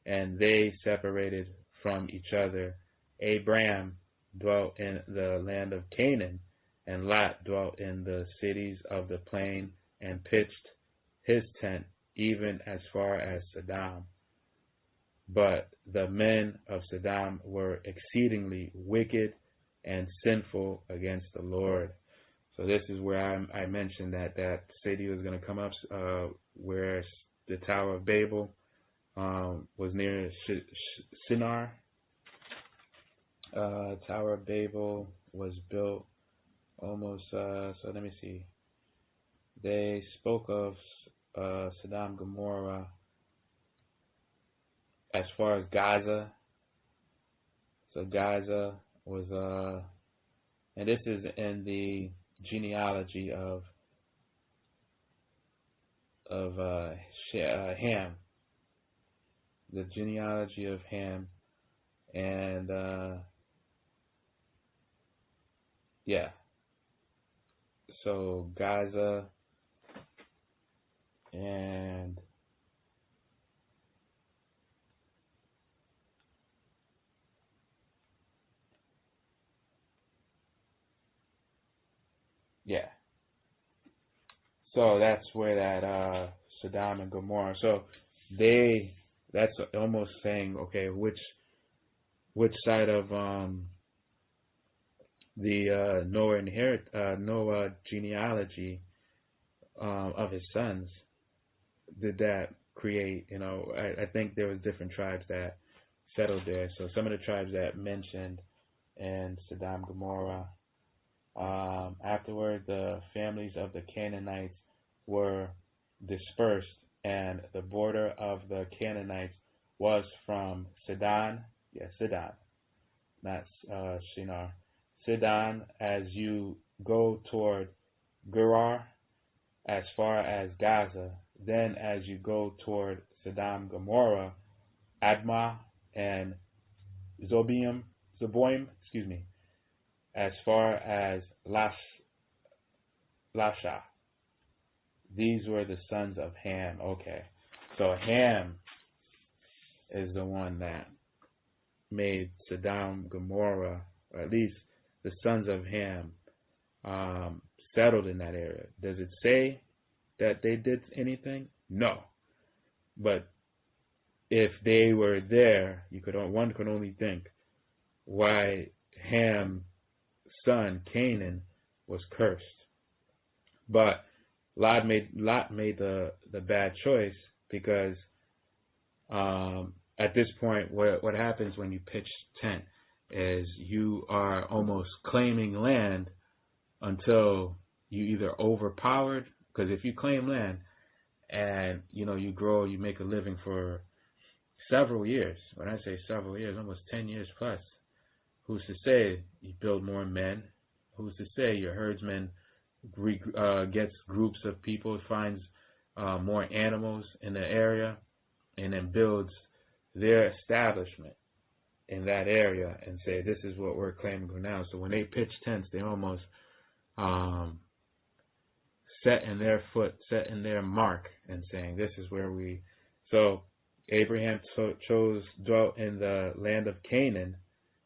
and they separated from each other. Abram dwelt in the land of Canaan, and Lot dwelt in the cities of the plain, and pitched his tent even as far as Sodom. But the men of Sodom were exceedingly wicked and sinful against the Lord. So this is where I mentioned that city was going to come up, where the Tower of Babel was near Shinar. Tower of Babel was built almost, so let me see. They spoke of Sodom, Gomorrah, as far as Gaza. So Gaza was, and this is in the genealogy of Ham, the genealogy of Ham, and yeah. So Gaza and yeah. So that's where that Sodom and Gomorrah. So that's almost saying, okay, which side of the Noah genealogy of his sons did that create? I think there was different tribes that settled there. So some of the tribes that mentioned in Sodom, Gomorrah. Afterward, the families of the Canaanites were dispersed, and the border of the Canaanites was from Sidon, Sidon, not Shinar, Sidon, as you go toward Gerar, as far as Gaza. Then as you go toward Sodom, Gomorrah, Admah, and Zeboim, as far as Lasha. These were the sons of Ham. Okay. So Ham is the one that made Sodom, Gomorrah, or at least the sons of Ham settled in that area. Does it say that they did anything? No. But if they were there, one could only think why Ham's son Canaan was cursed. But Lot made the bad choice, because at this point, what happens when you pitch tent is you are almost claiming land until you either overpowered. Because if you claim land and you grow, you make a living for several years. When I say several years, almost 10 years plus. Who's to say you build more men? Who's to say your herdsman gets groups of people, finds more animals in the area, and then builds their establishment in that area and say, this is what we're claiming now. So when they pitch tents, they almost set in their mark and saying, this is where we. So Abraham dwelt in the land of Canaan,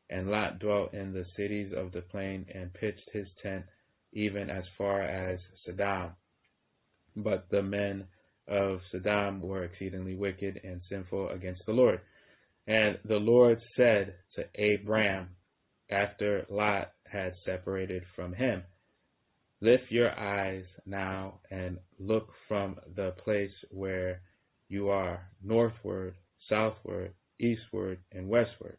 and Lot dwelt in the cities of the plain, and pitched his tent even as far as Sodom. But the men of Sodom were exceedingly wicked and sinful against the Lord. And the Lord said to Abram, after Lot had separated from him, lift your eyes now and look from the place where you are, northward, southward, eastward, and westward.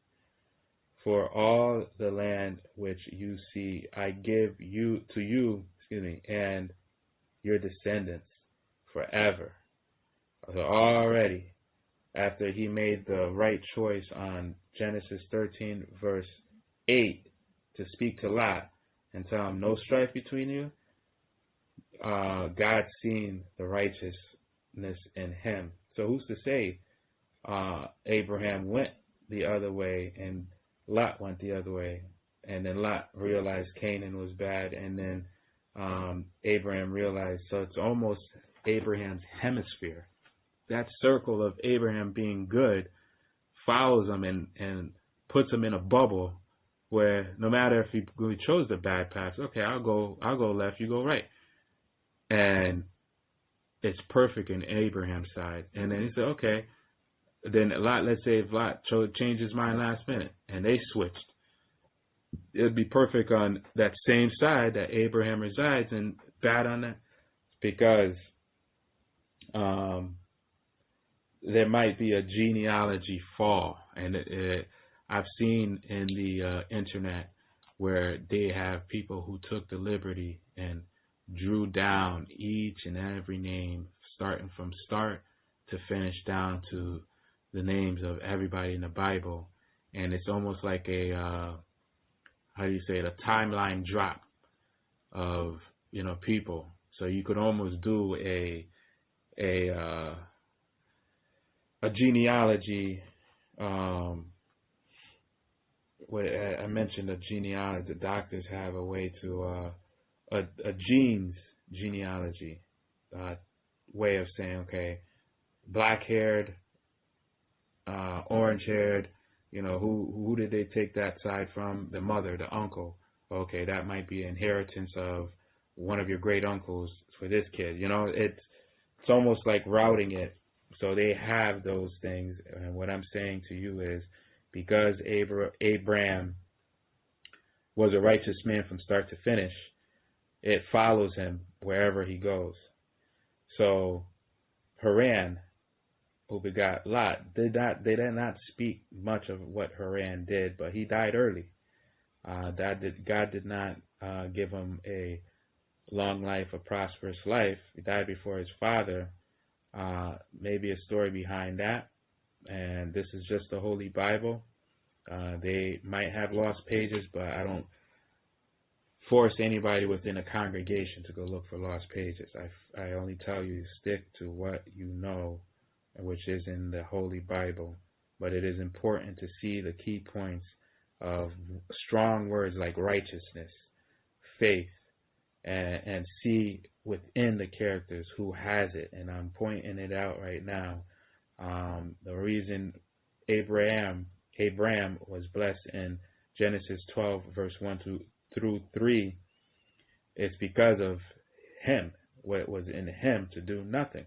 For all the land which you see, I give to you, and your descendants forever. So already, after he made the right choice on Genesis 13, verse 8, to speak to Lot and tell him no strife between you, God seen the righteousness in him. So who's to say Abraham went the other way and Lot went the other way. And then Lot realized Canaan was bad, and then Abraham realized. So it's almost Abraham's hemisphere. That circle of Abraham being good follows him and puts him in a bubble where no matter if he chose the bad path, okay, I'll go left, you go right. And it's perfect in Abraham's side. And then he said, okay, then Lot, let's say if Lot changed his mind last minute and they switched, it'd be perfect on that same side that Abraham resides, and bad on that because there might be a genealogy fall. And I've seen in the internet where they have people who took the liberty and drew down each and every name, starting from start to finish down to the names of everybody in the Bible. And it's almost like a, how do you say it, a timeline drop of, people. So you could almost do a genealogy. Where I mentioned a genealogy. The doctors have a way to a genealogy way of saying, okay, black-haired, orange-haired. Who did they take that side from? The mother, the uncle. Okay, that might be inheritance of one of your great uncles for this kid. It's almost like routing it. So they have those things. And what I'm saying to you is, because Abraham was a righteous man from start to finish, it follows him wherever he goes. So Haran, who begot Lot, they did not speak much of what Haran did, but he died early. God did not give him a long life, a prosperous life. He died before his father. Maybe a story behind that. And this is just the Holy Bible. They might have lost pages, but I don't force anybody within a congregation to go look for lost pages. I only tell you to stick to what you know, which is in the Holy Bible. But it is important to see the key points of strong words like righteousness, faith, and see within the characters who has it. And I'm pointing it out right now. The reason Abraham was blessed in Genesis 12, verse 1 through 3, is because of him. What was in him to do nothing.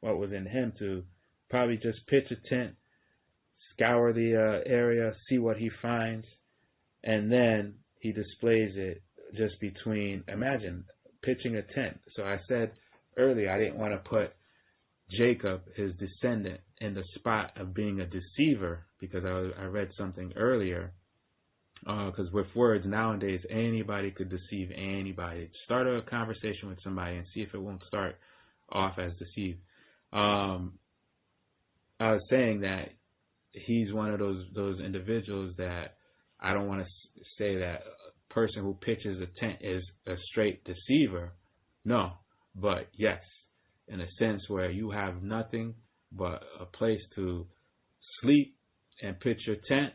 What was in him to probably just pitch a tent, scour the area, see what he finds, and then he displays it just between, imagine, pitching a tent. So I said earlier I didn't want to put Jacob, his descendant, in the spot of being a deceiver, because I read something earlier, because with words nowadays, anybody could deceive anybody. Start a conversation with somebody and see if it won't start off as deceive. I was saying that he's one of those individuals that I don't want to say that a person who pitches a tent is a straight deceiver. No, but yes, in a sense where you have nothing but a place to sleep and pitch your tent.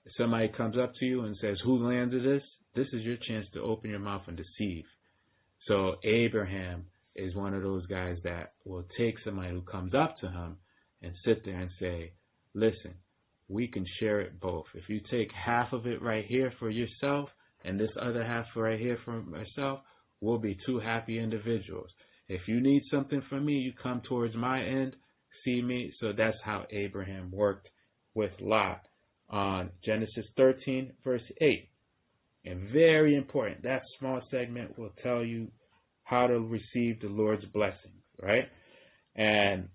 If somebody comes up to you and says, whose land is this? This is your chance to open your mouth and deceive. So Abraham is one of those guys that will take somebody who comes up to him and sit there and say, listen, we can share it both. If you take half of it right here for yourself and this other half right here for myself, we'll be two happy individuals. If you need something from me, you come towards my end, see me. So that's how Abraham worked with Lot on Genesis 13, verse 8. And very important, that small segment will tell you how to receive the Lord's blessings, right? And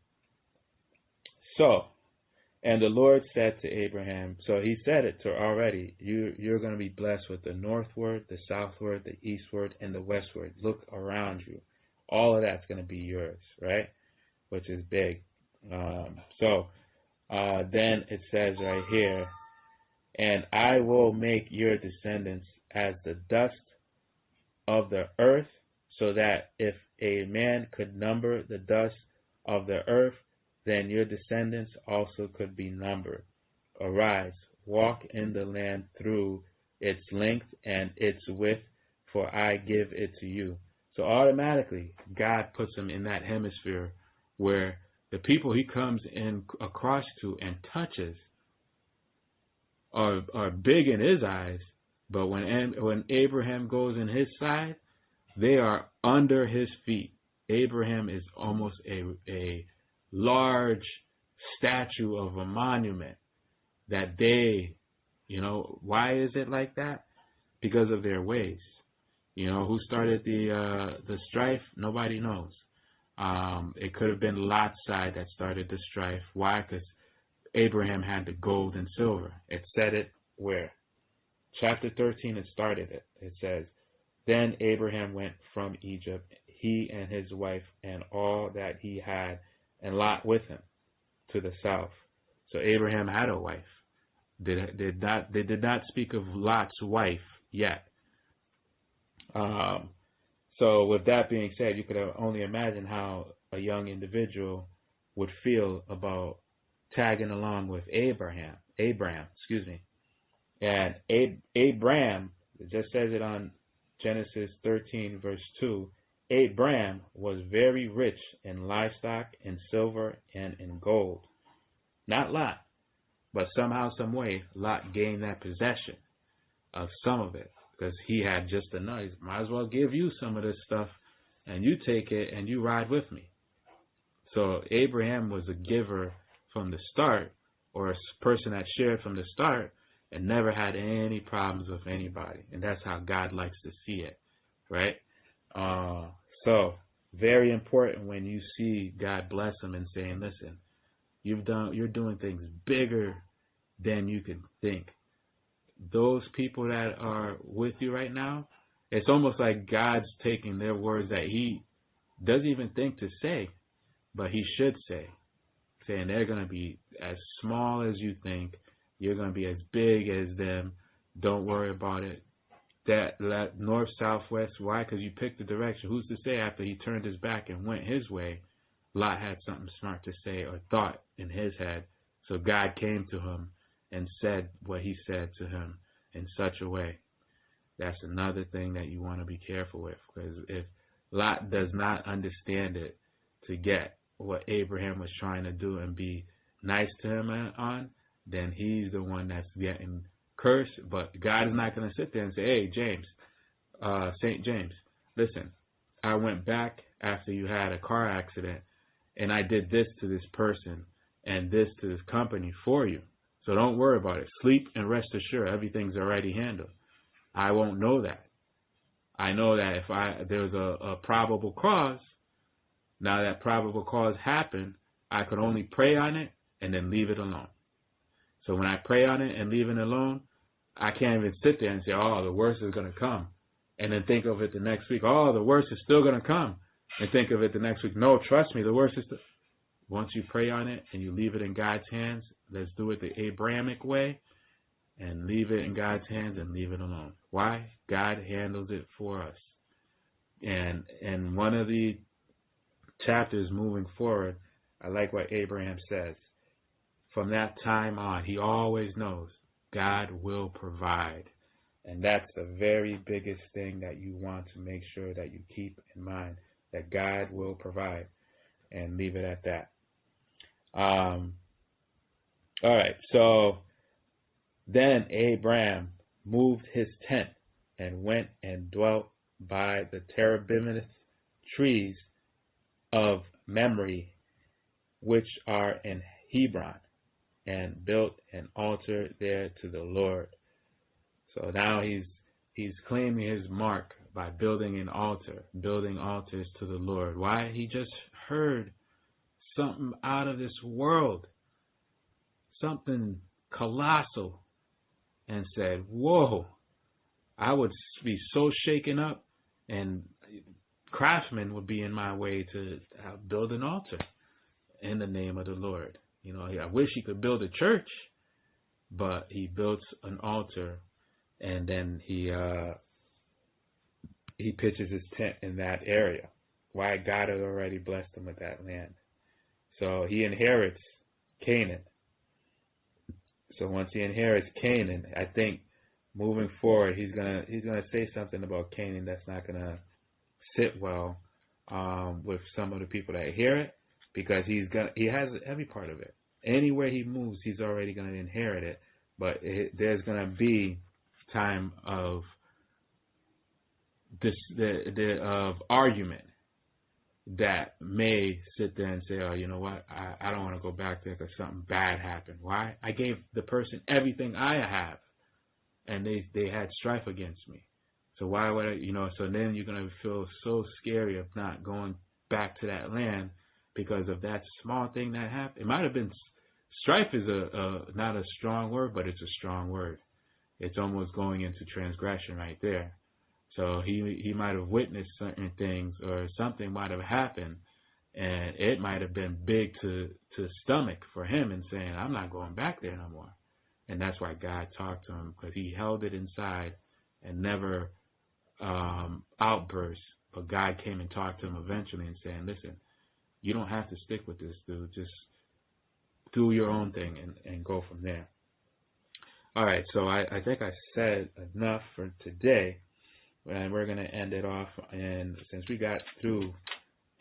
the Lord said to Abraham, so he said it to already, you're going to be blessed with the northward, the southward, the eastward, and the westward. Look around you. All of that's going to be yours, right? Which is big. Then it says right here, and I will make your descendants as the dust of the earth, so that if a man could number the dust of the earth, then your descendants also could be numbered. Arise, walk in the land through its length and its width, for I give it to you. So automatically, God puts him in that hemisphere where the people he comes in across to and touches are big in his eyes, but when Abraham goes in his side, they are under his feet. Abraham is almost a large statue of a monument that they, why is it like that? Because of their ways. Who started the strife? Nobody knows. It could have been Lot's side that started the strife. Why? Because Abraham had the gold and silver. It said it where? Chapter 13, it started it. It says, then Abraham went from Egypt, he and his wife and all that he had, and Lot with him, to the south. So Abraham had a wife. They did not speak of Lot's wife yet. So with that being said, you could only imagine how a young individual would feel about tagging along with Abraham, and Abraham, it just says it on Genesis 13 verse 2, Abraham was very rich in livestock, in silver, and in gold. Not Lot, but somehow, some way, Lot gained that possession of some of it, because he had just enough. He might as well give you some of this stuff, and you take it, and you ride with me. So Abraham was a giver from the start, or a person that shared from the start, and never had any problems with anybody. And that's how God likes to see it, right? So very important when you see God bless him and saying, listen, you're doing things bigger than you can think. Those people that are with you right now, it's almost like God's taking their words that he doesn't even think to say, but he should say, saying they're going to be as small as you think. You're going to be as big as them. Don't worry about it. That north, south, west. Why? Because you picked the direction. Who's to say after he turned his back and went his way, Lot had something smart to say or thought in his head. So God came to him and said what he said to him in such a way. That's another thing that you want to be careful with, because if Lot does not understand it to get what Abraham was trying to do and be nice to him on, then he's the one that's getting cursed. But God is not going to sit there and say, hey, James, St. James, listen, I went back after you had a car accident and I did this to this person and this to this company for you. So don't worry about it. Sleep and rest assured, everything's already handled. I won't know that. I know that if there's a probable cause, now that probable cause happened, I could only pray on it and then leave it alone. So when I pray on it and leave it alone, I can't even sit there and say, oh, the worst is going to come, and then think of it the next week. Oh, the worst is still going to come, and think of it the next week. No, trust me, the worst is still. Once you pray on it and you leave it in God's hands, let's do it the Abrahamic way, and leave it in God's hands and leave it alone. Why? God handles it for us. And one of the chapters moving forward, I like what Abraham says. From that time on, he always knows God will provide. And that's the very biggest thing that you want to make sure that you keep in mind, that God will provide, and leave it at that. All right, so then Abraham moved his tent and went and dwelt by the terebinth trees of Mamre, which are in Hebron, and built an altar there to the Lord. So now he's claiming his mark by building an altar, building altars to the Lord. Why? He just heard something out of this world, something colossal, and said, whoa, I would be so shaken up, and craftsmen would be in my way to build an altar in the name of the Lord. I wish he could build a church, but he built an altar, and then he pitches his tent in that area. Why? God had already blessed him with that land. So he inherits Canaan. So once he inherits Canaan, I think moving forward, he's gonna say something about Canaan that's not gonna sit well with some of the people that hear it, because he has every part of it. Anywhere he moves, he's already gonna inherit it. But there's gonna be time of of argument that may sit there and say, oh, you know what, I don't want to go back there because something bad happened. Why? I gave the person everything I have, and they had strife against me. So why would I, so then you're going to feel so scary of not going back to that land because of that small thing that happened. It might have been, strife is not a strong word, but it's a strong word. It's almost going into transgression right there. So he might have witnessed certain things, or something might have happened, and it might have been big to stomach for him, and saying, I'm not going back there no more. And that's why God talked to him, because he held it inside and never outburst. But God came and talked to him eventually and saying, listen, you don't have to stick with this, dude. Just do your own thing and go from there. All right, so I think I said enough for today. And we're going to end it off. And since we got through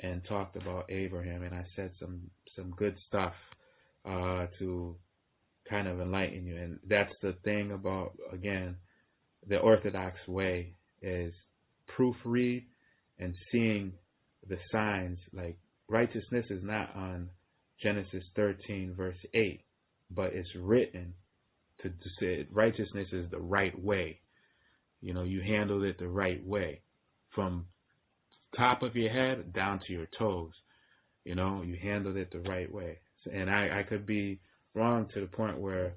and talked about Abraham, and I said some good stuff to kind of enlighten you. And that's the thing about, again, the Orthodox way is proofread and seeing the signs. Like, righteousness is not on Genesis 13, verse 8, but it's written to say righteousness is the right way. You handled it the right way, from top of your head down to your toes. You handled it the right way. And I could be wrong to the point where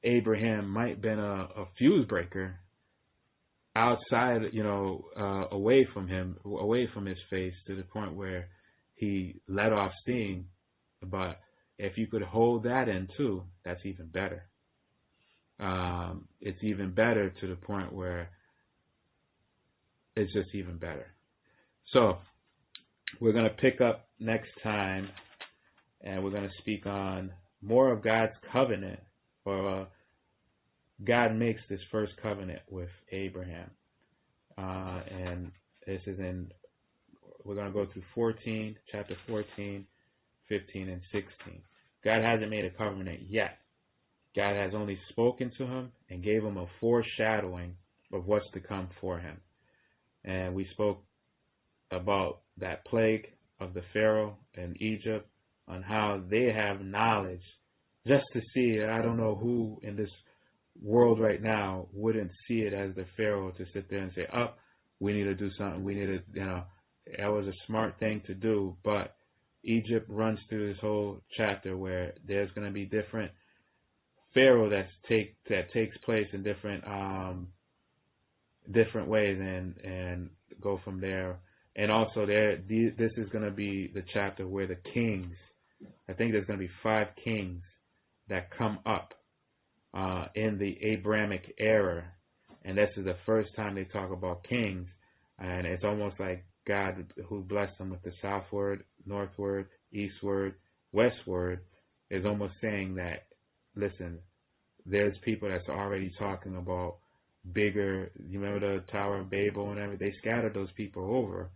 Abraham might have been a fuse breaker outside, away from him, away from his face, to the point where he let off steam. But if you could hold that in too, that's even better. It's even better to the point where it's just even better. So we're going to pick up next time, and we're going to speak on more of God's covenant, or God makes this first covenant with Abraham. And this is we're going to go through chapter 14, 15, and 16. God hasn't made a covenant yet. God has only spoken to him and gave him a foreshadowing of what's to come for him. And we spoke about that plague of the Pharaoh in Egypt, on how they have knowledge just to see it. I don't know who in this world right now wouldn't see it as the Pharaoh, to sit there and say, oh, we need to do something. We need to, that was a smart thing to do. But Egypt runs through this whole chapter where there's going to be different Pharaoh that takes place in different ways, and go from there. And also this is going to be the chapter where the kings, I think there's going to be 5 kings that come up in the Abrahamic era, and this is the first time they talk about kings. And it's almost like God, who blessed them with the southward, northward, eastward, westward, is almost saying that, listen, there's people that's already talking about bigger. You remember the Tower of Babel and everything? They scattered those people over.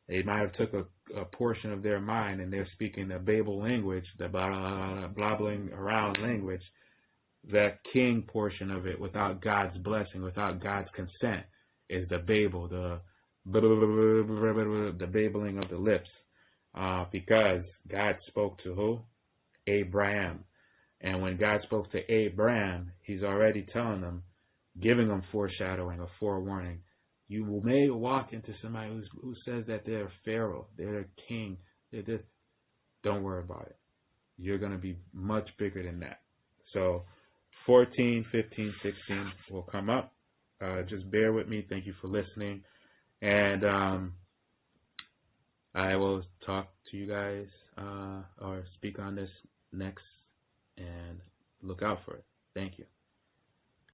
They might have took a portion of their mind, and they're speaking the Babel language, the blabbling around language. That king portion of it, without God's blessing, without God's consent, is the Babel, the babbling of the lips. Because God spoke to who? Abraham. And when God spoke to Abraham, he's already telling them, giving them foreshadowing, a forewarning. You may walk into somebody who says that they're a Pharaoh, they're a king. Don't worry about it. You're going to be much bigger than that. So 14, 15, 16 will come up. Just bear with me. Thank you for listening. And I will talk to you guys or speak on this next, and look out for it. Thank you.